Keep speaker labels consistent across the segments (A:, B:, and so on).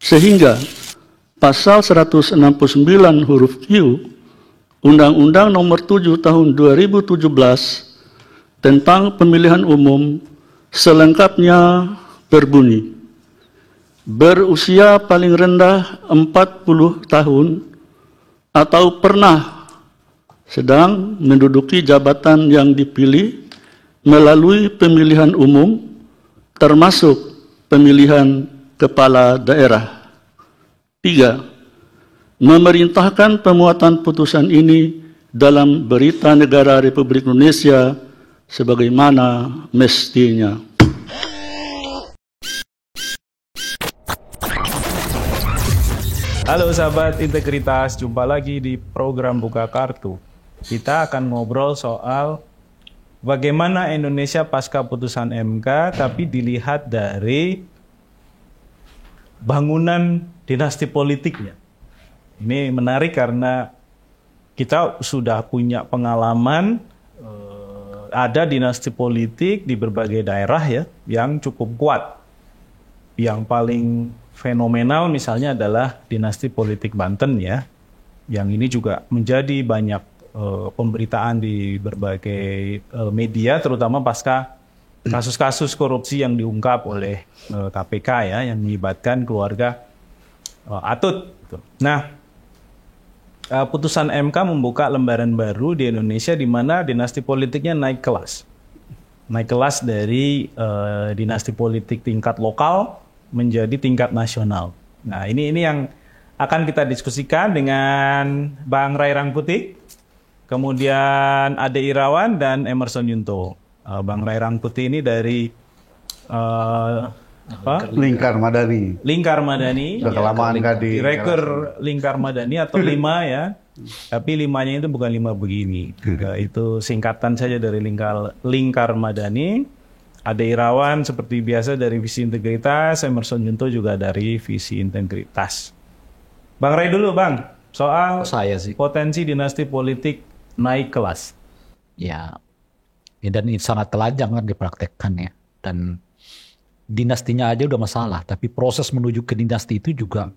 A: Sehingga pasal 169 huruf Q Undang-Undang Nomor 7 Tahun 2017 tentang pemilihan umum selengkapnya berbunyi, berusia paling rendah 40 tahun atau pernah sedang menduduki jabatan yang dipilih melalui pemilihan umum termasuk pemilihan kepala daerah. 3. Memerintahkan pemuatan putusan ini dalam Berita Negara Republik Indonesia sebagaimana mestinya.
B: Halo sahabat integritas, jumpa lagi di program Buka Kartu. Kita akan ngobrol soal bagaimana Indonesia pasca putusan MK, tapi dilihat dari bangunan dinasti politiknya. Ini menarik karena kita sudah punya pengalaman ada dinasti politik di berbagai daerah ya yang cukup kuat. Yang paling fenomenal misalnya adalah dinasti politik Banten ya. Yang ini juga menjadi banyak pemberitaan di berbagai media, terutama pasca kasus-kasus korupsi yang diungkap oleh KPK ya, yang melibatkan keluarga Atut. Nah, putusan MK membuka lembaran baru di Indonesia di mana dinasti politiknya naik kelas. Naik kelas dari dinasti politik tingkat lokal menjadi tingkat nasional. Nah, ini yang akan kita diskusikan dengan Bang Ray Rangkuti, kemudian Ade Irawan dan Emerson Yunto. Bang Ray Rangkuti ini dari
C: Lingkar Madani.
B: Lingkar Madani.
C: Udah kelamaan kan di
B: Direktur Lingkar Madani atau 5 ya. Tapi 5-nya itu bukan 5 begini. Itu singkatan saja dari Lingkar Madani. Ade Irawan seperti biasa dari Visi Integritas, Emerson Yunto juga dari Visi Integritas. Bang Ray dulu Bang, soal potensi dinasti politik naik kelas.
D: Ya, dan ini sangat telanjang kan dipraktekkan ya. Dan dinastinya aja udah masalah, tapi proses menuju ke dinasti itu juga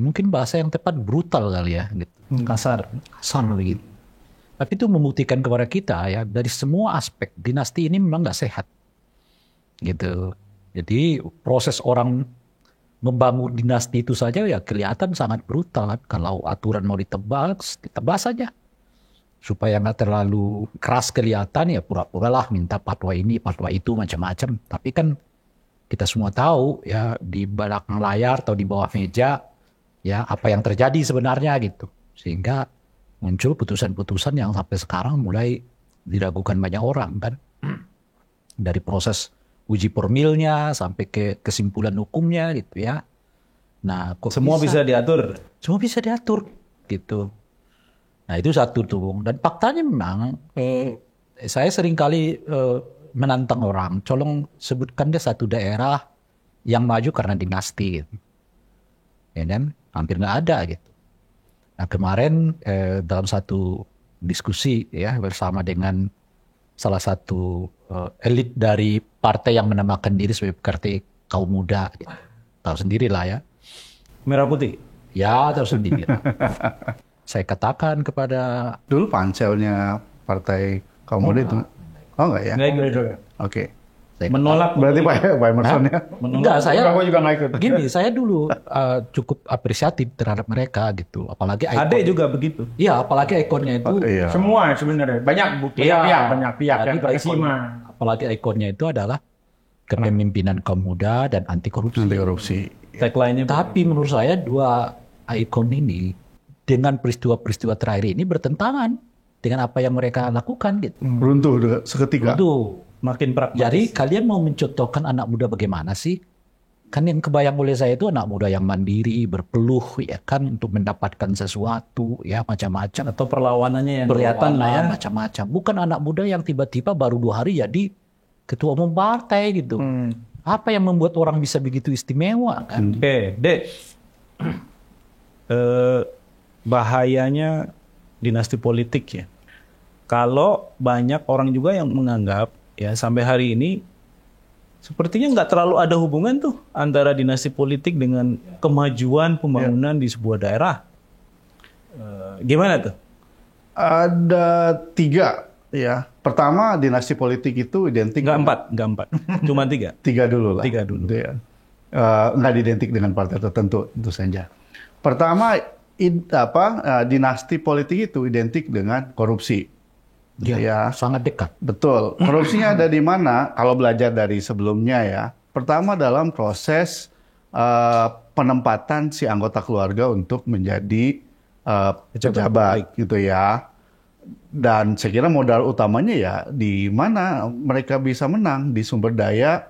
D: mungkin bahasa yang tepat brutal kali ya, gitu. Kasar begitu. Tapi itu membuktikan kepada kita ya, dari semua aspek dinasti ini memang nggak sehat, gitu. Jadi proses orang membangun dinasti itu saja ya kelihatan sangat brutal kan. Kalau aturan mau ditebas saja. Supaya nggak terlalu keras kelihatan ya pura-pura lah minta fatwa ini, fatwa itu, macam-macam. Tapi kan kita semua tahu ya di belakang layar atau di bawah meja ya apa yang terjadi sebenarnya gitu. Sehingga muncul putusan-putusan yang sampai sekarang mulai diragukan banyak orang kan. Dari proses uji formilnya sampai ke kesimpulan hukumnya gitu ya. Nah,
B: semua bisa diatur.
D: Semua bisa diatur gitu. Nah itu satu tuh, dan faktanya memang saya seringkali menantang orang, colong sebutkan deh satu daerah yang maju karena dinasti, gitu. Ya kan, hampir nggak ada gitu. Nah kemarin dalam satu diskusi ya bersama dengan salah satu elit dari partai yang menamakan diri sebagai partai kaum muda, gitu. Tahu sendirilah ya.
B: Merah putih.
D: Ya tahu sendiri. Saya katakan kepada
C: dulu panselnya partai kaum muda itu. Oh enggak ya? Oke.
B: Menolak
C: berarti Pak Emerson ya?
D: Enggak, saya
C: juga nggak ikut.
D: Begini, saya dulu cukup apresiatif terhadap mereka gitu. Apalagi ikon.
B: Ade juga begitu.
D: Iya, apalagi ikonnya itu.
C: Iya.
E: Semua sebenarnya banyak pihak yang terkesima.
D: Apalagi ikonnya itu adalah kepemimpinan kaum muda dan anti korupsi.
C: Anti korupsi.
B: Tagline-nya.
D: Tapi menurut saya dua ikon ini dengan peristiwa-peristiwa terakhir ini bertentangan dengan apa yang mereka lakukan gitu.
C: Runtuh seketika.
D: Runtuh.
B: Makin pragmatis.
D: Jadi kalian mau mencontohkan anak muda bagaimana sih? Kan yang kebayang oleh saya itu anak muda yang mandiri, berpeluh ya kan untuk mendapatkan sesuatu ya macam-macam.
B: Atau perlawanannya yang kelihatan lah ya.
D: Macam-macam. Bukan anak muda yang tiba-tiba baru 2 hari jadi ketua umum partai gitu. Apa yang membuat orang bisa begitu istimewa kan?
B: Oke, Dek. Bahayanya dinasti politik ya. Kalau banyak orang juga yang menganggap ya sampai hari ini sepertinya nggak terlalu ada hubungan tuh antara dinasti politik dengan kemajuan pembangunan di sebuah daerah. Gimana tuh?
C: Ada 3 ya. Pertama, dinasti politik itu identik.
B: Nggak 4, cuma 3.
C: 3 dulu lah.
B: 3 dulu.
C: Gitu ya. Nggak identik dengan partai tertentu, tentu saja. Pertama, dinasti politik itu identik dengan korupsi.
D: Ya, sangat dekat.
C: Betul. Korupsinya ada di mana? Kalau belajar dari sebelumnya ya. Pertama dalam proses penempatan si anggota keluarga untuk menjadi pejabat gitu ya. Dan saya kira modal utamanya ya di mana mereka bisa menang di sumber daya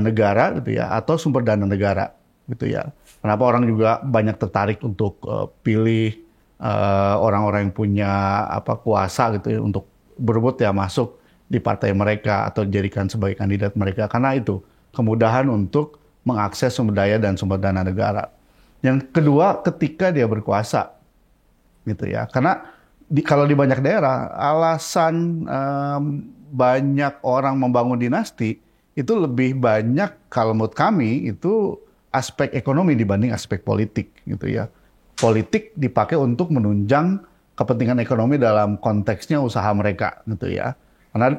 C: negara gitu ya, atau sumber dana negara gitu ya. Kenapa orang juga banyak tertarik untuk pilih orang-orang yang punya kuasa gitu ya, untuk berebut ya masuk di partai mereka atau dijadikan sebagai kandidat mereka, karena itu kemudahan untuk mengakses sumber daya dan sumber dana negara. Yang kedua, ketika dia berkuasa gitu ya, karena kalau di banyak daerah alasan banyak orang membangun dinasti itu lebih banyak, kalau menurut kami itu aspek ekonomi dibanding aspek politik gitu ya. Politik dipakai untuk menunjang kepentingan ekonomi dalam konteksnya usaha mereka gitu ya. Karena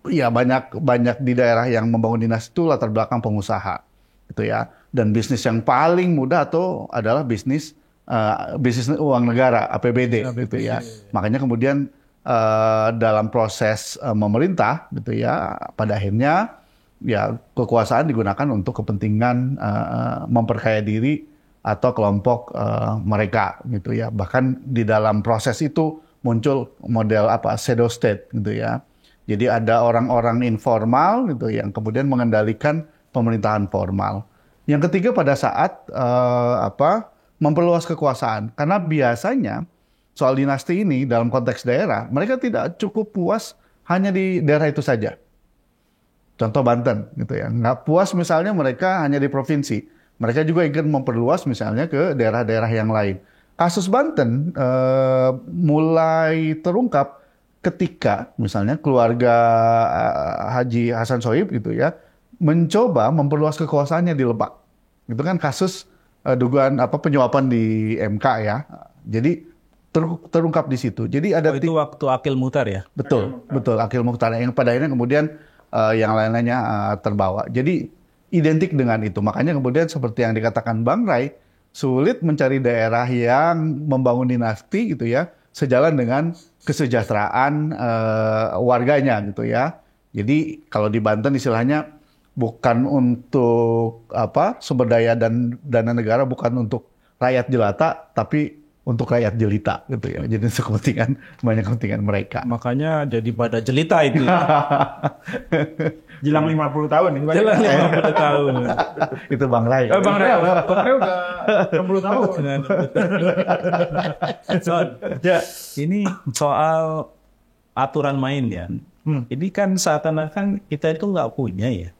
C: ya banyak di daerah yang membangun dinasti itu latar belakang pengusaha gitu ya. Dan bisnis yang paling mudah adalah bisnis uang negara, APBD gitu ya. Makanya kemudian dalam proses memerintah gitu ya, pada akhirnya ya kekuasaan digunakan untuk kepentingan memperkaya diri atau kelompok mereka gitu ya. Bahkan di dalam proses itu muncul model shadow state gitu ya. Jadi ada orang-orang informal gitu yang kemudian mengendalikan pemerintahan formal. Yang ketiga, pada saat memperluas kekuasaan, karena biasanya soal dinasti ini dalam konteks daerah mereka tidak cukup puas hanya di daerah itu saja. Contoh Banten gitu ya, nggak puas misalnya mereka hanya di provinsi. Mereka juga ingin memperluas misalnya ke daerah-daerah yang lain. Kasus Banten mulai terungkap ketika misalnya keluarga Haji Hasan Sohib gitu ya mencoba memperluas kekuasaannya di Lebak. Itu kan kasus dugaan penyuapan di MK ya. Jadi terungkap di situ. Jadi ada
B: itu waktu Akil Muhtar ya?
C: Betul Akil Muhtar yang pada akhirnya kemudian yang lain-lainnya terbawa. Jadi identik dengan itu. Makanya kemudian seperti yang dikatakan Bang Ray, sulit mencari daerah yang membangun dinasti gitu ya, sejalan dengan kesejahteraan warganya gitu ya. Jadi kalau di Banten istilahnya bukan untuk sumber daya dan dana negara, bukan untuk rakyat jelata, tapi untuk rakyat jelita gitu ya. Jadi banyak kepentingan mereka.
B: Makanya jadi pada jelita itu.
E: Jelang 50 tahun ini.
B: Jelang 50 tahun.
C: Itu Bang Ray.
E: Bang Ray udah 60 tahun.
B: Ini soal aturan main ya. Ini kan seakan-akan kita itu nggak punya ya.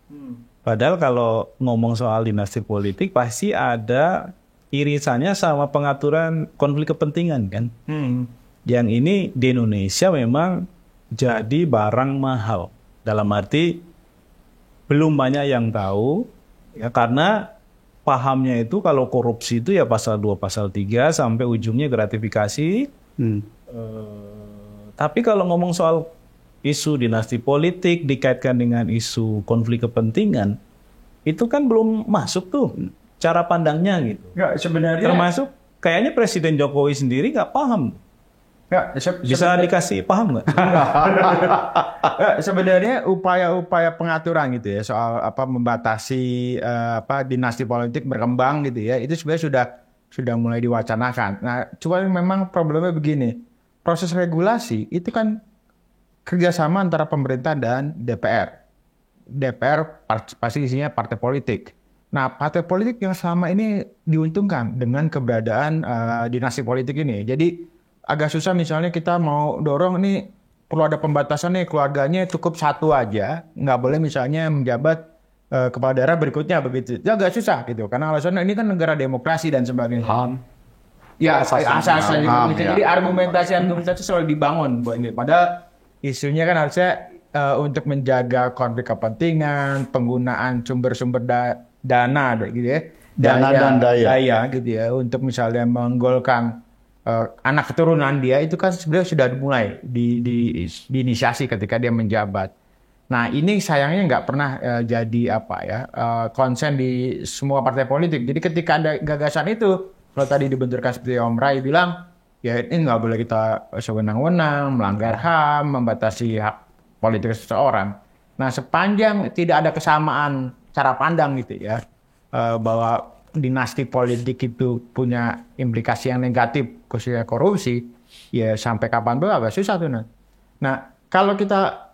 B: Padahal kalau ngomong soal dinasti politik pasti ada irisannya sama pengaturan konflik kepentingan kan. Yang ini di Indonesia memang jadi barang mahal. Dalam arti belum banyak yang tahu ya, karena pahamnya itu kalau korupsi itu ya pasal 2, pasal 3 sampai ujungnya gratifikasi. Tapi kalau ngomong soal isu dinasti politik dikaitkan dengan isu konflik kepentingan, itu kan belum masuk tuh cara pandangnya gitu.
E: Ya, sebenarnya
B: termasuk kayaknya Presiden Jokowi sendiri nggak paham.
E: Ya,
B: bisa dikasih paham nggak?
E: Sebenarnya upaya-upaya pengaturan gitu ya soal membatasi dinasti politik berkembang gitu ya, itu sebenarnya sudah mulai diwacanakan. Nah, cuma memang problemnya begini, proses regulasi itu kan kerjasama antara pemerintah dan DPR. DPR pasti isinya partai politik. Nah, partai politik yang selama ini diuntungkan dengan keberadaan dinasti politik ini. Jadi agak susah misalnya kita mau dorong ini perlu ada pembatasan nih, keluarganya cukup satu aja, nggak boleh misalnya menjabat kepala daerah berikutnya begitu. Itu agak susah gitu, karena alasannya ini kan negara demokrasi dan sebagainya. Ya, asas-asas gitu. Jadi argumentasi selalu dibangun buat ini. Padahal isunya kan harusnya untuk menjaga konflik kepentingan, penggunaan sumber-sumber dana gitu ya.
C: Dana dan daya
E: gitu ya, untuk misalnya menggolkan anak keturunan dia, itu kan sebenarnya sudah dimulai diinisiasi ketika dia menjabat. Nah ini sayangnya nggak pernah jadi konsen di semua partai politik. Jadi ketika ada gagasan itu, kalau tadi dibenturkan seperti Om Ray bilang, ya ini nggak boleh kita sewenang-wenang, melanggar HAM, membatasi hak politik seseorang. Nah sepanjang tidak ada kesamaan cara pandang gitu ya, bahwa dinasti politik itu punya implikasi yang negatif, khususnya korupsi, ya sampai kapan pun agak susah tuh. Nah kalau kita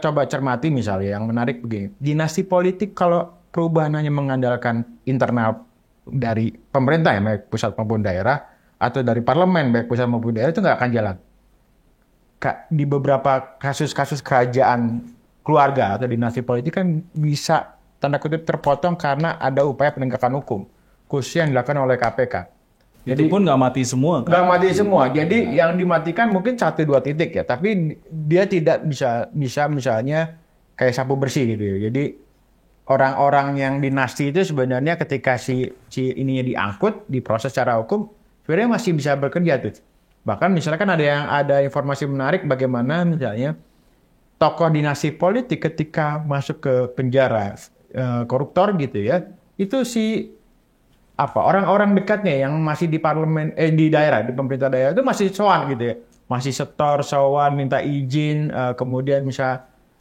E: coba cermati misalnya, yang menarik begini, dinasti politik kalau perubahan hanya mengandalkan internal dari pemerintah ya, baik pusat maupun daerah, atau dari parlemen baik pusat maupun daerah, itu nggak akan jalan. Di beberapa kasus-kasus kerajaan keluarga atau dinasti politik kan bisa tanda kutip terpotong karena ada upaya penegakan hukum, khususnya yang dilakukan oleh KPK.
B: Jadi pun nggak mati semua kan?
E: Nggak mati semua. Jadi yang dimatikan mungkin 1-2 titik ya, tapi dia tidak bisa misalnya kayak sapu bersih gitu ya. Jadi orang-orang yang dinasti itu sebenarnya ketika si ininya diangkut, diproses secara hukum, sebenarnya masih bisa bekerja tuh. Bahkan misalnya kan ada informasi menarik bagaimana misalnya tokoh dinasti politik ketika masuk ke penjara koruptor gitu ya, itu orang-orang dekatnya yang masih di parlemen di daerah, di pemerintah daerah itu masih sowan gitu ya, masih sowan, minta izin, kemudian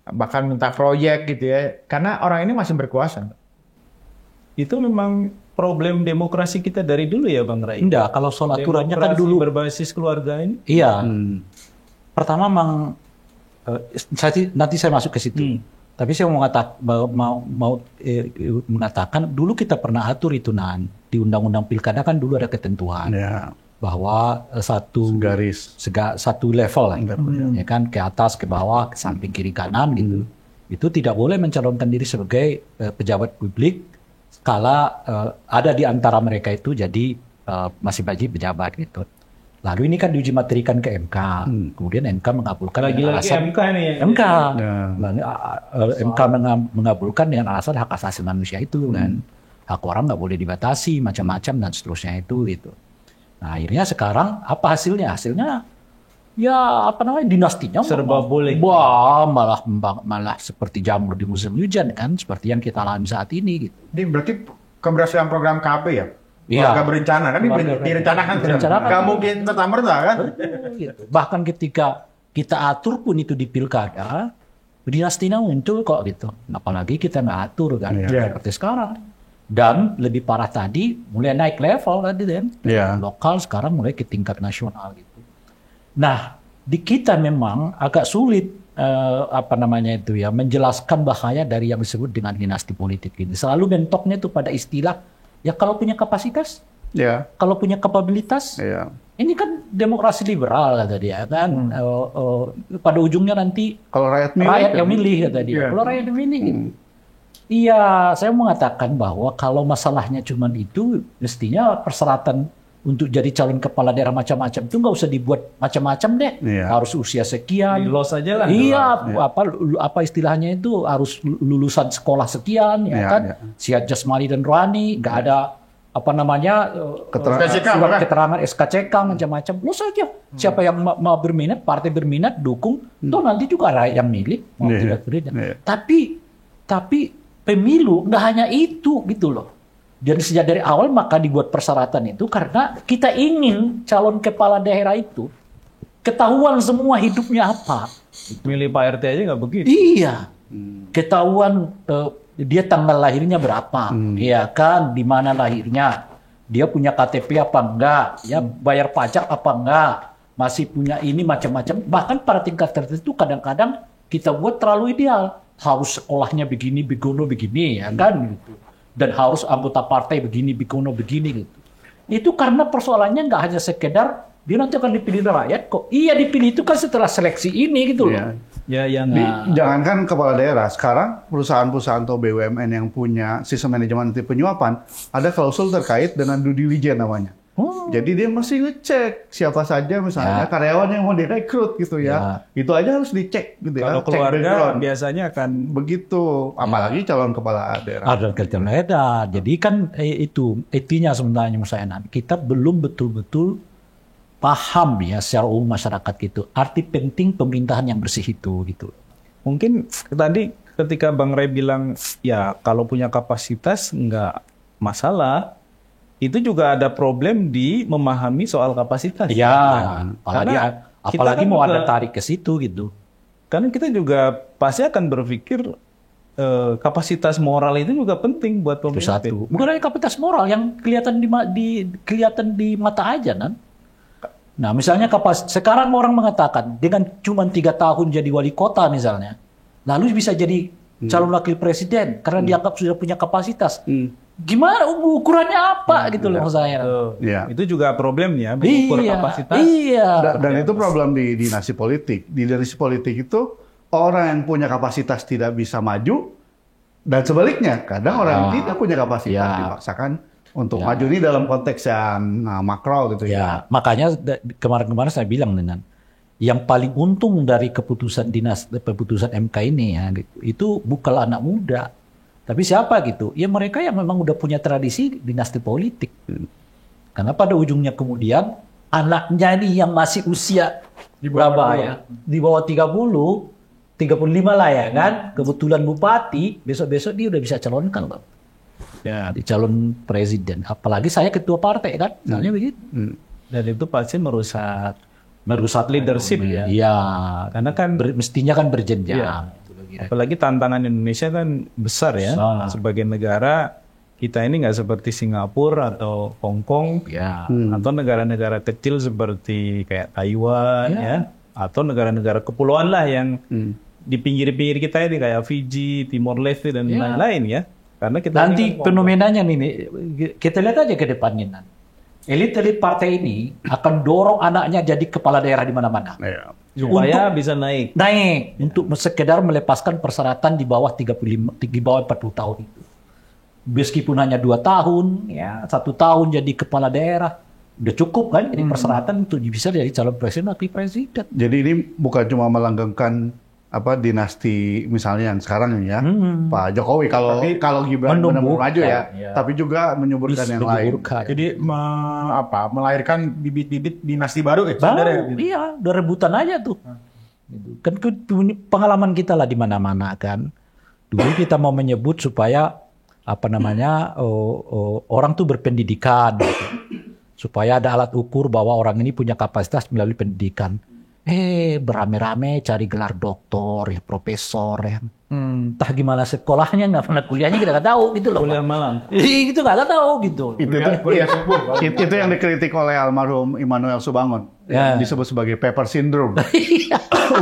E: bahkan minta proyek gitu ya, karena orang ini masih berkuasa.
B: Itu memang problem demokrasi kita dari dulu ya Bang Ray?
D: Enggak, kalau soal aturannya kan dulu
B: berbasis keluarga ini.
D: Iya. Pertama memang nanti saya masuk ke situ. Tapi saya mau mengatakan dulu kita pernah atur itu di Undang-Undang Pilkada kan dulu ada ketentuan bahwa satu level lah, ya kan, ke atas, ke bawah, ke samping, kiri, kanan gitu. Itu tidak boleh mencalonkan diri sebagai pejabat publik kala ada di antara mereka itu jadi masih wajib pejabat gitu. Lalu ini kan diuji materikan ke MK, kemudian MK mengabulkan
B: lagi-lagi MK ini ya.
D: MK mengabulkan dengan alasan hak asasi manusia itu kan, hak orang nggak boleh dibatasi, macam-macam dan seterusnya itu gitu. Nah akhirnya sekarang apa hasilnya? Hasilnya ya dinastinya
B: serba boleh.
D: Wah malah seperti jamur di musim hujan kan, seperti yang kita alami saat ini gitu.
E: Ini berarti keberhasilan program KB ya? Keluarga berencana kan, direncanakan, nggak mungkin serta-merta kan?
D: Gitu. Bahkan ketika kita atur pun itu di pilkada, dinastinya muncul kok gitu. Apalagi kita nggak atur kan, seperti sekarang. Dan lebih parah tadi, mulai naik level tadi kan, lokal sekarang mulai ke tingkat nasional gitu. Nah, di kita memang agak sulit menjelaskan bahaya dari yang disebut dengan dinasti politik ini. Selalu mentoknya itu pada istilah, ya kalau punya kapasitas, kalau punya kapabilitas, ini kan demokrasi liberal kata dia kan. Pada ujungnya nanti
C: kalau rakyat
D: yang milih kata dia. Kalau rakyat yang milih, iya, saya mengatakan bahwa kalau masalahnya cuma itu, mestinya persyaratan untuk jadi calon kepala daerah macam-macam itu nggak usah dibuat macam-macam deh. Harus usia sekian.
B: Los aja lah.
D: Iya, apa istilahnya itu harus lulusan sekolah sekian, kan? Sihat jasmani dan rohani, nggak ada surat keterangan SKCK macam-macam. Los aja. Siapa yang mau berminat, partai berminat, dukung. Toh nanti juga rakyat yang milih. Mau tidak berminat. Tapi pemilu nggak hanya itu gitu loh. Dan sejak dari awal maka dibuat persyaratan itu karena kita ingin calon kepala daerah itu ketahuan semua hidupnya apa.
B: Milih Pak RT aja nggak begitu.
D: Iya. Ketahuan dia tanggal lahirnya berapa, ya kan, di mana lahirnya, dia punya KTP apa enggak, ya bayar pajak apa enggak, masih punya ini macam-macam. Bahkan pada tingkat tertentu kadang-kadang kita buat terlalu ideal. Harus sekolahnya begini, begini, ya kan gitu. Dan harus anggota partai begini, begini gitu. Itu karena persoalannya nggak hanya sekedar dia nanti akan dipilih rakyat kok. Iya dipilih itu kan setelah seleksi ini gitu loh.
C: Jangankan kepala daerah, sekarang perusahaan-perusahaan atau BUMN yang punya sistem manajemen anti penyuapan ada klausul terkait dengan due diligence namanya. Jadi dia mesti ngecek siapa saja misalnya karyawan yang mau direkrut gitu ya. Itu aja harus dicek gitu ya.
B: Kalau
C: Cek
B: keluarga
C: background.
B: biasanya akan
C: Begitu, apalagi calon kepala daerah.
D: Ada kerjaan daerah. Jadi kan itu intinya sebenarnya misalnya kita belum betul-betul paham ya secara umum masyarakat gitu. Arti penting pemerintahan yang bersih itu gitu.
B: mungkin tadi ketika Bang Ray bilang ya kalau punya kapasitas nggak masalah. Itu juga ada problem di memahami soal kapasitas.
D: Ya,
B: Karena kita
D: apalagi
B: kan
D: mau
B: juga-
D: ada tarik ke situ gitu.
B: Karena kita juga pasti akan berpikir kapasitas moral itu juga penting buat
D: Itu
B: pemimpin.
D: satu. Bukan hanya kapasitas moral yang kelihatan kelihatan di mata aja kan. Nah, misalnya sekarang orang mengatakan dengan cuma 3 tahun jadi wali kota misalnya, lalu bisa jadi calon wakil presiden karena dianggap sudah punya kapasitas. Gimana ukurannya apa gitu loh maksud saya.
C: Ya.
B: Itu juga problemnya mengukur kapasitas.
D: Iya.
C: Dan itu problem di dinasti politik. Di dinasti politik itu orang yang punya kapasitas tidak bisa maju dan sebaliknya. Kadang orang yang tidak punya kapasitas dipaksakan untuk maju. Ini dalam konteks yang makro gitu ya.
D: Ya, makanya kemarin-kemarin saya bilang dengan yang paling untung dari keputusan MK ini ya, gitu, itu bukanlah anak muda, tapi siapa gitu? Ya mereka yang memang udah punya tradisi dinasti politik. Karena pada ujungnya kemudian anaknya nih yang masih usia berapa ya? Di bawah 35 lah ya kan? Kebetulan bupati, besok-besok dia udah bisa calonkan loh. Ya, di calon presiden. Apalagi saya ketua partai kan, misalnya begitu.
B: Dan itu pasti merusak leadership ya.
D: Iya,
B: Karena kan
D: mestinya kan berjenjang.
B: Iya. Apalagi tantangan Indonesia kan besar ya. Sebagai negara kita ini nggak seperti Singapura atau Hong Kong
D: Ya.
B: atau negara-negara kecil seperti kayak Taiwan ya. Atau negara-negara kepulauan lah yang di pinggir-pinggir kita ini kayak Fiji, Timor Leste dan lain-lain ya. Karena kita
D: Nanti
B: ini kan
D: fenomenanya nih, kita lihat aja ke depannya nanti. Elit-elit partai ini akan dorong anaknya jadi kepala daerah di mana-mana.
C: Ya.
B: supaya bisa naik.
D: Naik untuk sekedar melepaskan persyaratan di bawah 40 tahun itu. Meskipun hanya 2 tahun, ya 1 tahun jadi kepala daerah, udah cukup kan? Ini persyaratan untuk bisa jadi calon presiden atau presiden.
C: Jadi ini bukan cuma melanggengkan dinasti misalnya yang sekarang ini ya, Pak Jokowi kalau Gibran benar-benar maju ya, tapi juga menyuburkan yang lain.
E: Jadi melahirkan bibit-bibit dinasti baru ya?
D: Iya, udah rebutan aja tuh. Kan pengalaman kita lah di mana-mana kan. Dulu kita mau menyebut supaya orang tuh berpendidikan gitu. Supaya ada alat ukur bahwa orang ini punya kapasitas melalui pendidikan. Berame-rame cari gelar doktor ya, profesor ya. Entah gimana sekolahnya, nggak pernah kuliahnya kita nggak tahu gitu loh.
B: Kuliah malam.
D: Itu nggak tahu gitu.
C: Itu yang dikritik oleh almarhum Immanuel Subangun.
D: Ya.
C: Disebut sebagai paper syndrome.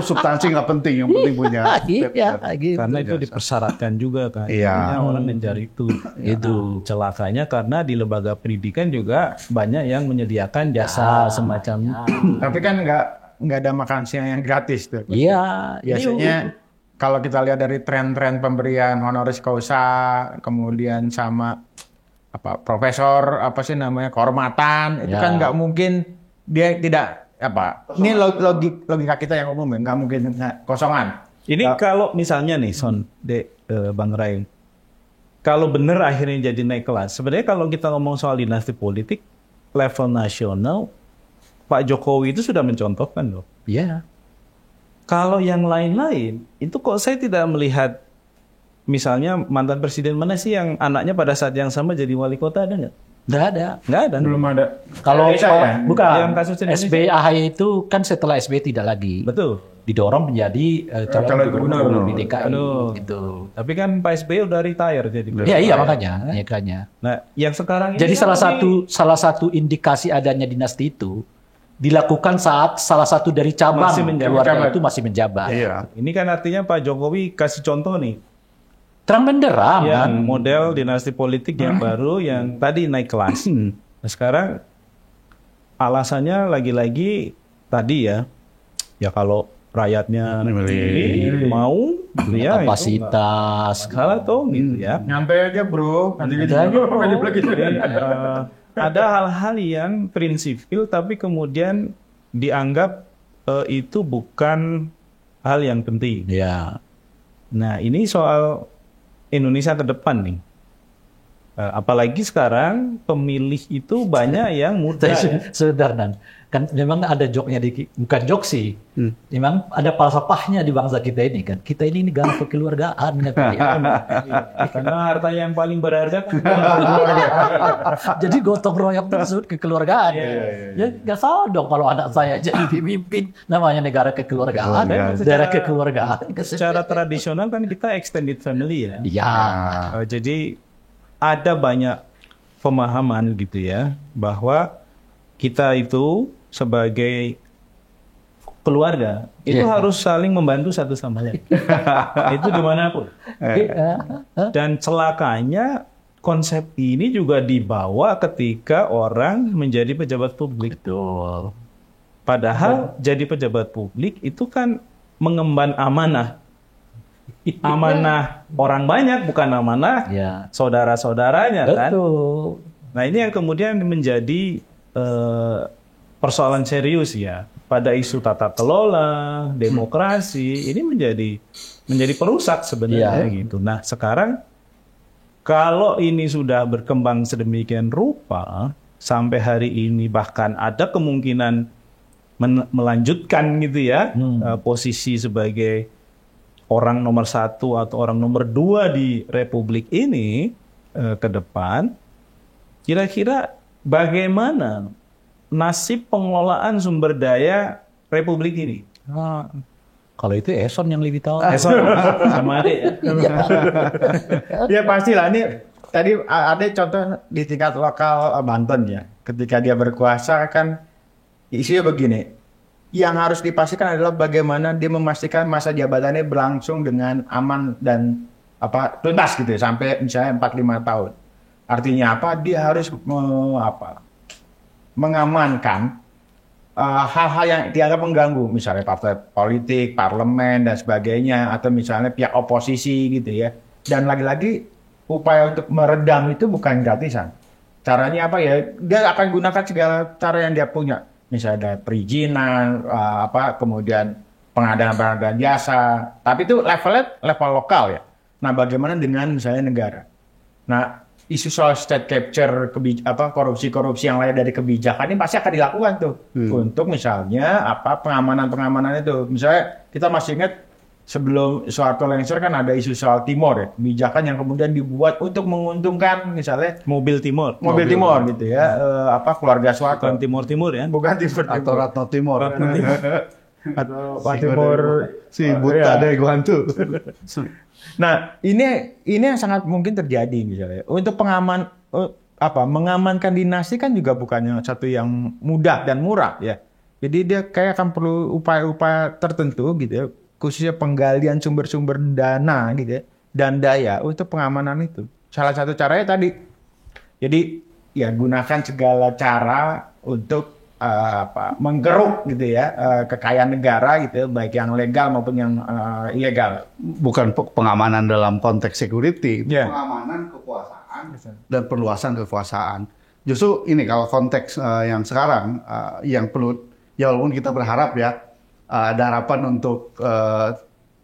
C: Substansi nggak penting, yang penting punya.
D: Iya, gitu.
B: Karena itu dipersyaratkan juga kan.
C: Iya.
B: Artinya orang mencari itu. Itu celakanya karena di lembaga pendidikan juga banyak yang menyediakan jasa semacam itu.
E: Tapi kan nggak ada makan siang yang gratis tuh.
D: Iya.
E: Biasanya kalau kita lihat dari tren-tren pemberian honoris causa, kemudian sama profesor kehormatan, itu kan nggak mungkin dia tidak Ini logika kita yang umum ya, nggak mungkin kosongan.
B: Ini kalau misalnya nih Bang Ray, kalau benar akhirnya jadi naik kelas. Sebenarnya kalau kita ngomong soal dinasti politik level nasional, Pak Jokowi itu sudah mencontohkan loh.
D: Iya.
B: Kalau yang lain-lain, itu kok saya tidak melihat, misalnya mantan presiden mana sih yang anaknya pada saat yang sama jadi wali kota, ada nggak?
D: Nggak ada.
B: Nggak ada.
E: Belum ada.
D: Kalau bukan,
B: Yang kasus Indonesia.
D: SBY AHY itu kan setelah SBY tidak lagi.
B: Betul.
D: Didorong menjadi calon gubernur di DKI.
B: Aduh.
D: Gitu.
B: Tapi kan Pak SBY udah retire jadi.
D: Iya makanya.
B: Nah, yang sekarang ini
D: Jadi
B: kan
D: salah satu indikasi adanya dinasti itu dilakukan saat salah satu dari cabang
B: Masih menjabat.
D: keluarga itu masih menjabat.
C: Iya.
B: ini kan artinya Pak Jokowi kasih contoh nih.
D: Terang benderang kan.
B: Yang model dinasti politik yang baru yang tadi naik kelas. Nah, sekarang alasannya lagi-lagi tadi ya kalau rakyatnya mau ya
D: Kapasitas.
B: salah tuh gitu ya.
E: Nyantai aja bro. Nanti
D: Nyantai aja, bro.
B: ada hal-hal yang prinsipil tapi kemudian dianggap itu bukan hal yang penting.
D: Ya.
B: Nah, ini soal Indonesia ke depan nih. Apalagi sekarang pemilih itu banyak yang muda.
D: Sebentar, Nan. Kan memang ada joknya bukan jok sih. Memang ada falsafahnya di bangsa kita ini kan. Kita ini negara kekeluargaan kan.
B: Karena harta yang paling berharga kan
D: Jadi gotong royong tersebut kekeluargaan. Ya nggak salah dong kalau anak saya jadi pemimpin namanya negara kekeluargaan, daerah kekeluargaan.
B: secara tradisional kan kita extended family ya.
D: Iya.
B: Jadi ada banyak pemahaman gitu ya bahwa kita itu sebagai keluarga itu harus saling membantu satu sama lain. Itu dimanapun. Dan celakanya konsep ini juga dibawa ketika orang menjadi pejabat publik.
D: Betul.
B: Padahal jadi pejabat publik itu kan mengemban amanah. Amanah orang banyak, bukan amanah saudara-saudaranya kan.
D: Betul.
B: Nah ini yang kemudian menjadi persoalan serius ya pada isu tata kelola, demokrasi ini menjadi perusak sebenarnya gitu. Nah sekarang kalau ini sudah berkembang sedemikian rupa sampai hari ini bahkan ada kemungkinan melanjutkan gitu ya posisi sebagai orang nomor 1 atau orang nomor 2 di Republik ini ke depan, kira-kira bagaimana nasib pengelolaan sumber daya Republik ini?
D: Kalau itu Eson yang lebih tahu.
B: Eson sama Ade ya?
E: Ya pastilah, ini tadi ada contoh di tingkat lokal Banten ya. Ketika dia berkuasa kan isunya begini. Yang harus dipastikan adalah bagaimana dia memastikan masa jabatannya berlangsung dengan aman dan tuntas gitu ya, sampai misalnya 4-5 tahun. Artinya apa? Dia harus mengamankan hal-hal yang dianggap mengganggu, misalnya partai politik, parlemen dan sebagainya, atau misalnya pihak oposisi gitu ya. Dan lagi-lagi upaya untuk meredam itu bukan gratisan. Caranya apa ya? Dia akan gunakan segala cara yang dia punya. Misalnya ada perizinan, kemudian pengadaan jasa. Tapi itu level lokal ya. Nah, bagaimana dengan misalnya negara? Nah, isu soal state capture, korupsi-korupsi yang lain dari kebijakan ini pasti akan dilakukan tuh. Untuk misalnya pengamanan itu. Misalnya kita masih ingat sebelum Soeharto lengser kan ada isu soal Timor ya, kebijakan yang kemudian dibuat untuk menguntungkan misalnya
B: mobil Timor
E: gitu ya, keluarga Soeharto.
B: Bukan Timur ya?
E: Bukan Timur.
C: Atau Ratno Timor.
E: Atau Pak Timor
C: si buta dari Guantu.
E: Nah, ini yang sangat mungkin terjadi misalnya. Untuk mengamankan dinasti kan juga bukannya satu yang mudah dan murah ya. Jadi dia kayak akan perlu upaya-upaya tertentu gitu ya, khususnya penggalian sumber-sumber dana gitu ya, dan daya untuk pengamanan itu. Salah satu caranya tadi, jadi ya gunakan segala cara untuk menggeruk gitu ya kekayaan negara gitu ya, baik yang legal maupun yang ilegal.
C: Bukan pengamanan dalam konteks security,
E: Yeah.
C: pengamanan kekuasaan dan perluasan kekuasaan. Justru ini kalau konteks yang sekarang yang perlu, ya walaupun kita berharap ya ada harapan untuk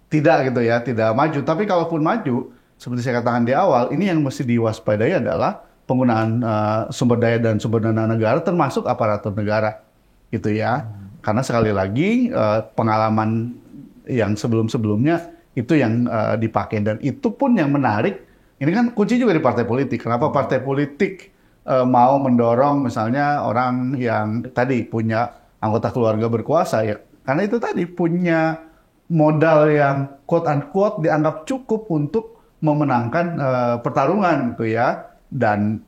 C: tidak gitu ya, tidak maju. Tapi kalaupun maju, seperti saya katakan di awal, ini yang mesti diwaspadai adalah penggunaan sumber daya dan sumber dana negara, termasuk aparatur negara, gitu ya. Karena sekali lagi pengalaman yang sebelum-sebelumnya itu yang dipakai, dan itu pun yang menarik. Ini kan kunci juga di partai politik. Kenapa partai politik mau mendorong misalnya orang yang tadi punya anggota keluarga berkuasa ya? Karena itu tadi punya modal yang quote unquote dianggap cukup untuk memenangkan pertarungan, gitu ya. Dan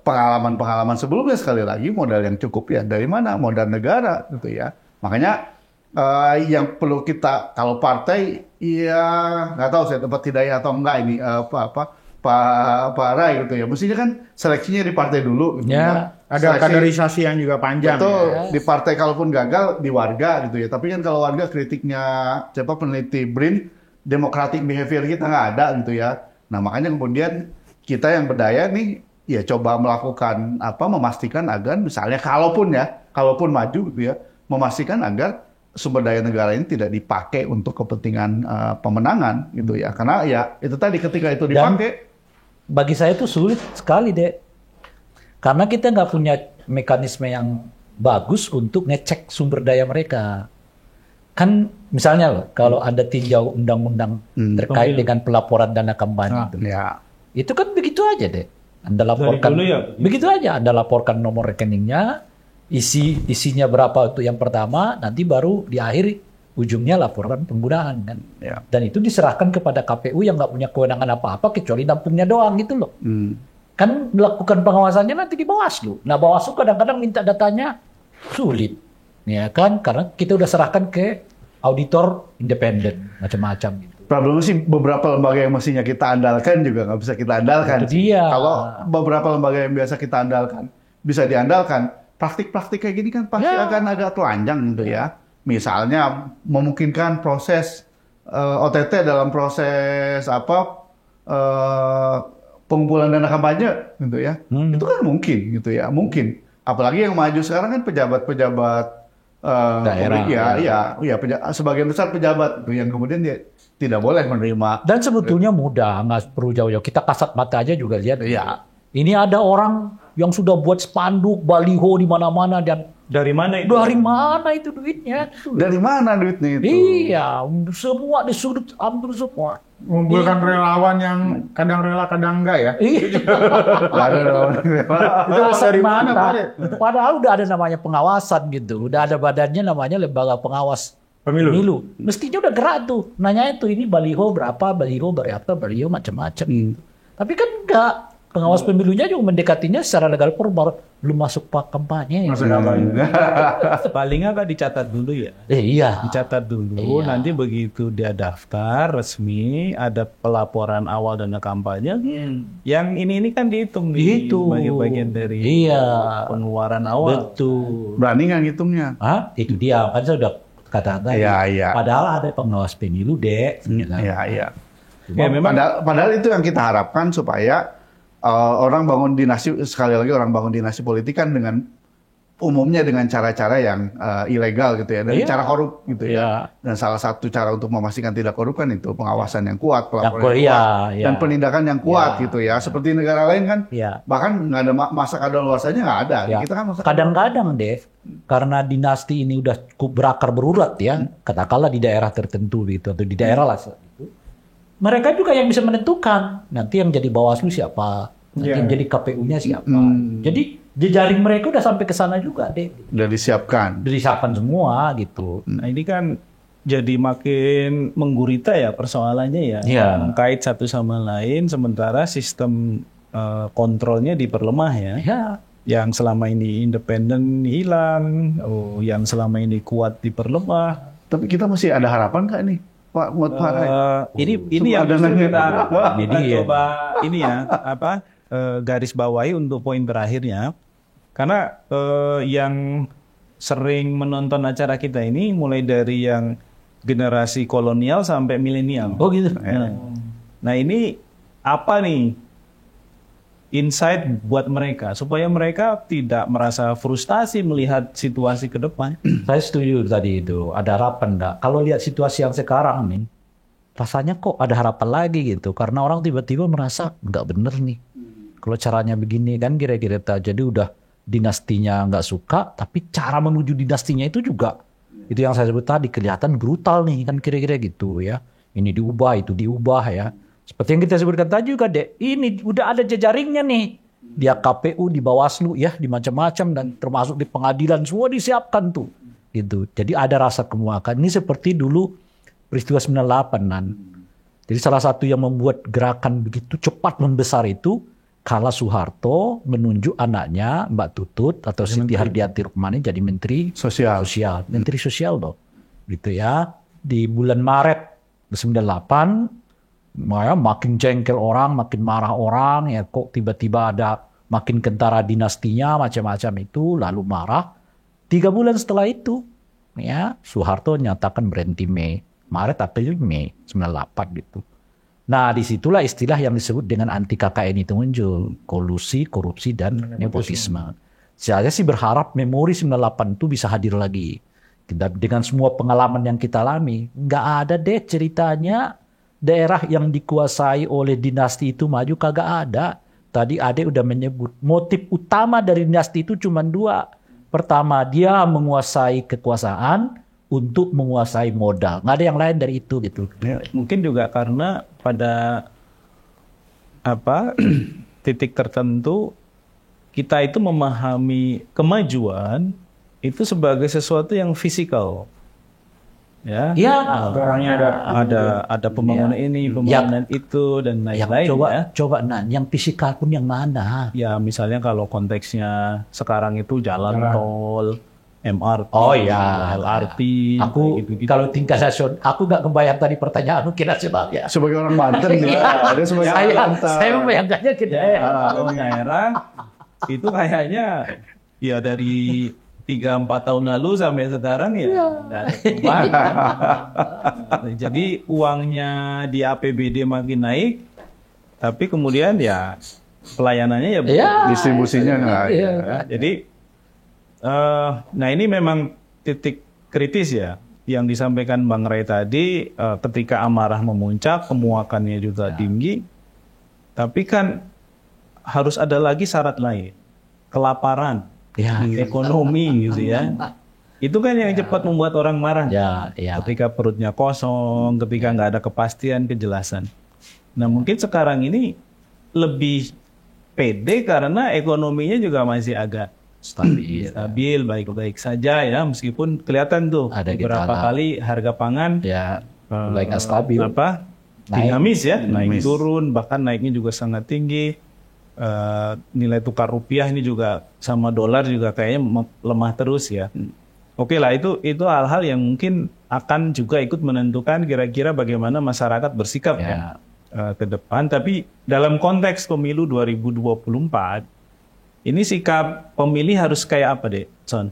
C: pengalaman-pengalaman sebelumnya sekali lagi modal yang cukup ya dari mana? Modal negara, gitu ya. Makanya yang perlu kita, kalau partai ya nggak tahu saya dapat hidayah atau enggak ini Pak Rai gitu ya. Mestinya kan seleksinya di partai dulu, gitu ya.
E: Ada kaderisasi yang juga panjang.
C: Betul,
E: ya.
C: di partai kalaupun gagal di warga gitu ya. Tapi kan kalau warga kritiknya peneliti BRIN, democratic behavior kita nggak ada gitu ya. Nah makanya kemudian kita yang berdaya nih ya coba melakukan memastikan agar misalnya kalaupun maju gitu ya, memastikan agar sumber daya negara ini tidak dipakai untuk kepentingan pemenangan gitu ya. Karena ya itu tadi ketika itu dipakai,
D: bagi saya itu sulit sekali deh. Karena kita nggak punya mekanisme yang bagus untuk ngecek sumber daya mereka. Kan misalnya loh, kalau ada tinjau undang-undang terkait dengan pelaporan dana kampanye itu kan begitu aja deh. Anda laporkan begitu aja, Anda laporkan nomor rekeningnya, isinya berapa untuk yang pertama, nanti baru di akhir ujungnya laporan penggunaan kan. Dan itu diserahkan kepada KPU yang nggak punya kewenangan apa-apa kecuali nampungnya doang gitu loh. Kan melakukan pengawasannya nanti di Bawaslu. Nah Bawaslu kadang-kadang minta datanya sulit, ya kan? Karena kita udah serahkan ke auditor independen macam-macam gitu.
C: Problemnya sih beberapa lembaga yang mestinya kita andalkan juga nggak bisa kita andalkan.
D: Itu dia.
C: Kalau beberapa lembaga yang biasa kita andalkan bisa diandalkan, praktik-praktik kayak gini kan pasti akan agak telanjang gitu ya. Misalnya memungkinkan proses OTT dalam proses pengumpulan dana kampanye gitu ya. Itu kan mungkin gitu ya, mungkin. Apalagi yang maju sekarang kan pejabat-pejabat
D: daerah.
C: Sebagian besar pejabat gitu, yang kemudian dia tidak boleh menerima.
D: Dan sebetulnya mudah, nggak perlu jauh-jauh. Kita kasat mata aja juga lihat. Ya. Ini ada orang yang sudah buat spanduk, baliho di mana-mana dan
B: dari mana itu?
D: Dari mana itu duitnya?
C: Dari mana duitnya itu?
D: Iya, semua di sudut ambil semua.
E: Mengumpulkan relawan yang kadang rela kadang enggak ya.
D: Iya.
E: Itu dari mana Pak?
D: Padahal udah ada namanya pengawasan gitu. Udah ada badannya namanya lembaga pengawas pemilu. Mestinya udah gerak tuh. Nanya itu ini baliho berapa, baliho macam-macam. Tapi kan enggak. Pengawas pemilunya juga mendekatinya secara legal formal, belum masuk pak kampanye.
B: Paling nggak dicatat dulu ya.
D: Iya.
B: Dicatat dulu, nanti begitu dia daftar resmi, ada pelaporan awal dana kampanye. Yang ini kan dihitung sebagai bagian dari pengeluaran awal.
D: Betul.
C: Berani nggak ngitungnya?
D: Itu dia, kan saya udah kata tadi.
C: Iya.
D: Padahal ada pengawas pemilu, Dek.
C: Iya. Padahal itu yang kita harapkan supaya orang bangun dinasti, sekali lagi orang bangun dinasti politik kan dengan umumnya dengan cara-cara yang ilegal gitu ya, dari cara korup gitu ya. Dan salah satu cara untuk memastikan tidak korup kan itu pengawasan yang kuat, pelaporan yang kuat, dan penindakan yang kuat gitu ya. Seperti negara lain kan, bahkan nggak ada masa kadaluarsanya nggak ada. Kita kan
D: kadang-kadang deh, karena dinasti ini udah berakar berurat ya, katakanlah di daerah tertentu gitu atau di daerah lah. Mereka juga yang bisa menentukan nanti yang jadi Bawaslu siapa, nanti yang jadi KPU-nya siapa. Jadi jejaring mereka udah sampai ke sana juga deh.
C: Udah disiapkan.
D: Semua gitu.
B: Nah ini kan jadi makin menggurita ya persoalannya ya. Mengkait satu sama lain, sementara sistem kontrolnya diperlemah ya. Yang selama ini independen hilang, yang selama ini kuat diperlemah.
C: Tapi kita masih ada harapan nggak nih? Pak Muhammad Farhan.
B: Ini yang kita coba garis bawahi untuk poin terakhirnya, karena yang sering menonton acara kita ini mulai dari yang generasi kolonial sampai milenial.
D: Oh gitu.
B: Nah ini apa nih insight buat mereka supaya mereka tidak merasa frustasi melihat situasi ke depan?
D: Saya setuju tadi itu, ada harapan enggak? Kalau lihat situasi yang sekarang nih, rasanya kok ada harapan lagi gitu, karena orang tiba-tiba merasa nggak bener nih. Kalau caranya begini kan kira-kira jadi udah dinastinya nggak suka, tapi cara menuju dinastinya itu juga itu yang saya sebut tadi kelihatan brutal nih kan kira-kira gitu ya. Ini diubah, itu diubah ya. Seperti yang kita sebutkan tadi juga deh, ini udah ada jejaringnya nih. Dia KPU, di Bawaslu ya, di macam-macam dan termasuk di pengadilan semua disiapkan tuh. Gitu. Jadi ada rasa kemuakan. Ini seperti dulu peristiwa 98 kan. Jadi salah satu yang membuat gerakan begitu cepat membesar itu kala Soeharto menunjuk anaknya Mbak Tutut atau Siti Hardiati Rukmani jadi Menteri Sosial. Menteri Sosial loh. Gitu ya. Di bulan Maret 98 makin jengkel orang, makin marah orang, ya kok tiba-tiba ada makin kentara dinastinya, macam-macam itu, lalu marah. 3 bulan setelah itu, ya Soeharto nyatakan berhenti Maret, April, Mei 98 gitu. Nah, disitulah istilah yang disebut dengan anti KKN itu muncul. Kolusi, korupsi, dan nepotisme. Saya sih berharap memori 98 itu bisa hadir lagi. Dengan semua pengalaman yang kita alami, nggak ada deh ceritanya daerah yang dikuasai oleh dinasti itu maju, kagak ada. Tadi Ade udah menyebut motif utama dari dinasti itu cuma dua. Pertama, dia menguasai kekuasaan untuk menguasai modal. Nggak ada yang lain dari itu gitu.
B: Ya, mungkin juga karena pada titik tertentu kita itu memahami kemajuan itu sebagai sesuatu yang fisikal. Ya.
E: Barangnya
B: Ada pembangunan ini, pembangunan itu dan lain-lain.
D: Coba yang fisikal pun yang mana?
B: Ya, misalnya kalau konteksnya sekarang itu jalan tol, MRT, LRT,
D: Aku
B: gitu-gitu.
D: kalau tingkat nasional, aku nggak kebayang tadi pertanyaan ke nasional ya.
C: Sebagai orang Banten ya, ada sebagai orang Banten.
D: Saya membayangkannya ke daerah.
B: Kalau daerah itu kayaknya ya dari 3-4 tahun lalu sampai sekarang ya nggak ada perubahan. Jadi uangnya di APBD makin naik, tapi kemudian ya pelayanannya
C: Distribusinya nggak.
B: Jadi nah ini memang titik kritis ya yang disampaikan Bang Ray tadi, ketika amarah memuncak, kemuakannya juga tinggi, tapi kan harus ada lagi syarat lain, kelaparan, ekonomi gitu ya. Itu kan yang cepat membuat orang marah. Ketika perutnya kosong, ketika nggak ada kepastian, kejelasan. Nah mungkin sekarang ini lebih pede karena ekonominya juga masih agak stabil, baik-baik saja ya, meskipun kelihatan tuh ada beberapa kali harga pangan
D: baik stabil,
B: dinamis ya, naik turun, bahkan naiknya juga sangat tinggi. Nilai tukar rupiah ini juga sama dolar juga kayaknya lemah terus ya. Oke lah, itu hal-hal yang mungkin akan juga ikut menentukan kira-kira bagaimana masyarakat bersikap ke depan. Tapi dalam konteks pemilu 2024, ini sikap pemilih harus kayak apa deh, Son?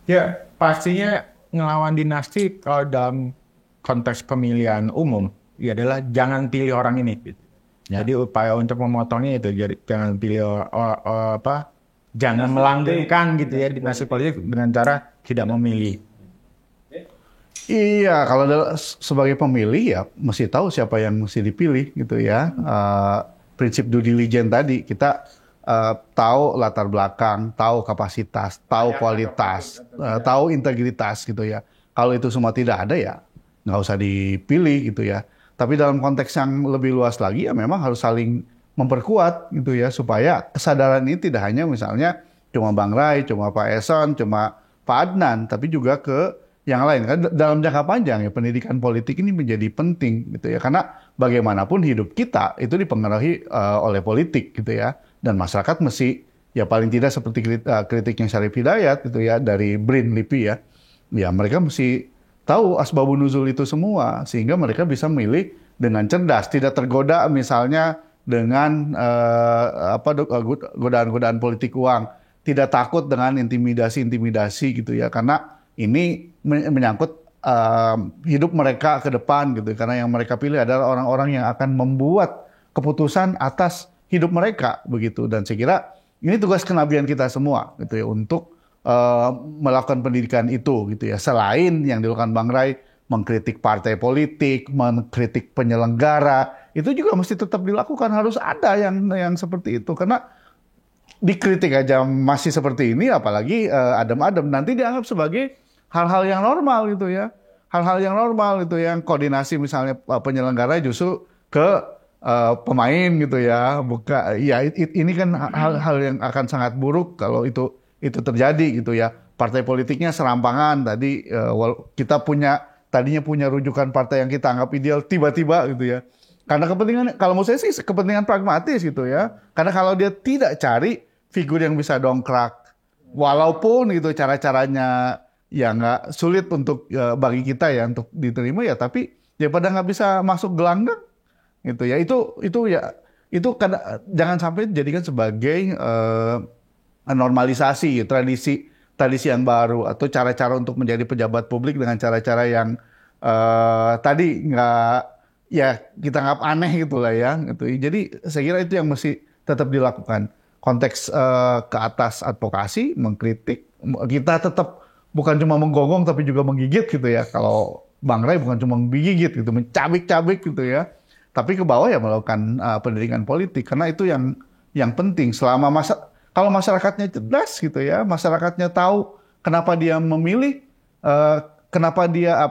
E: Ya, pastinya ngelawan dinasti kalau dalam konteks pemilihan umum, ya adalah jangan pilih orang ini. Jadi upaya untuk memotongnya itu, jadi jangan pilih jangan melanggengkan gitu ya dinasti politik dengan cara tidak memilih.
C: Iya, kalau sebagai pemilih ya mesti tahu siapa yang mesti dipilih gitu ya. Prinsip due diligence tadi, kita tahu latar belakang, tahu kapasitas, tahu kualitas, tahu integritas gitu ya. Kalau itu semua tidak ada ya nggak usah dipilih gitu ya. Tapi dalam konteks yang lebih luas lagi ya memang harus saling memperkuat gitu ya, supaya kesadaran ini tidak hanya misalnya cuma Bang Ray, cuma Pak Eson, cuma Pak Adnan, tapi juga ke yang lain. Kan dalam jangka panjang ya pendidikan politik ini menjadi penting gitu ya, karena bagaimanapun hidup kita itu dipengaruhi oleh politik gitu ya, dan masyarakat mesti ya paling tidak seperti kritiknya Syarif Hidayat gitu ya dari BRIN LIPI ya mereka mesti tahu asbabun nuzul itu semua, sehingga mereka bisa memilih dengan cerdas, tidak tergoda misalnya dengan godaan-godaan politik uang, tidak takut dengan intimidasi gitu ya, karena ini menyangkut hidup mereka ke depan gitu, karena yang mereka pilih adalah orang-orang yang akan membuat keputusan atas hidup mereka begitu. Dan saya kira ini tugas kenabian kita semua gitu ya, untuk melakukan pendidikan itu gitu ya. Selain yang dilakukan Bang Ray, mengkritik partai politik, mengkritik penyelenggara, itu juga mesti tetap dilakukan. Harus ada yang seperti itu, karena dikritik aja masih seperti ini, apalagi adem-adem nanti dianggap sebagai hal-hal yang normal gitu ya. Hal-hal yang normal gitu, yang koordinasi misalnya penyelenggara justru ke pemain gitu ya. Ini kan hal-hal yang akan sangat buruk kalau itu terjadi gitu ya. Partai politiknya serampangan tadi, kita tadinya punya rujukan partai yang kita anggap ideal, tiba-tiba gitu ya. Karena kepentingan, kalau menurut saya sih kepentingan pragmatis gitu ya. Karena kalau dia tidak cari figur yang bisa dongkrak, walaupun gitu cara-caranya ya nggak sulit untuk bagi kita ya untuk diterima ya, tapi daripada nggak bisa masuk gelanggang gitu ya. Itu jangan sampai dijadikan sebagai normalisasi tradisi yang baru, atau cara-cara untuk menjadi pejabat publik dengan cara-cara yang tadi ya kita anggap aneh gitu lah ya. Gitu. Jadi saya kira itu yang mesti tetap dilakukan. Konteks ke atas advokasi, mengkritik, kita tetap bukan cuma menggonggong tapi juga menggigit gitu ya. Kalau Bang Ray bukan cuma menggigit gitu, mencabik-cabik gitu ya. Tapi ke bawah ya melakukan pendidikan politik karena itu yang penting selama kalau masyarakatnya cerdas gitu ya, masyarakatnya tahu kenapa dia memilih, kenapa dia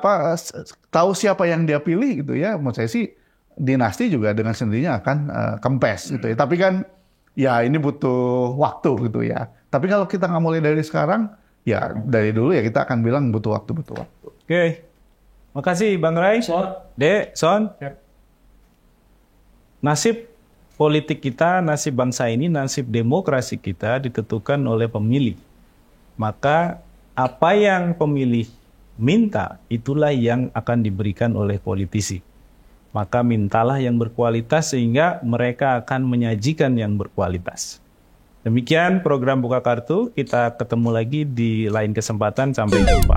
C: tahu siapa yang dia pilih gitu ya. Menurut saya sih dinasti juga dengan sendirinya akan kempes gitu ya. Tapi kan ya ini butuh waktu gitu ya. Tapi kalau kita nggak mulai dari sekarang, ya dari dulu ya kita akan bilang butuh waktu.
B: Oke. Makasih Bang Ray. Dek, Son. Nasib politik kita, nasib bangsa ini, nasib demokrasi kita ditentukan oleh pemilih. Maka apa yang pemilih minta, itulah yang akan diberikan oleh politisi. Maka mintalah yang berkualitas sehingga mereka akan menyajikan yang berkualitas. Demikian program Buka Kartu, kita ketemu lagi di lain kesempatan, sampai jumpa.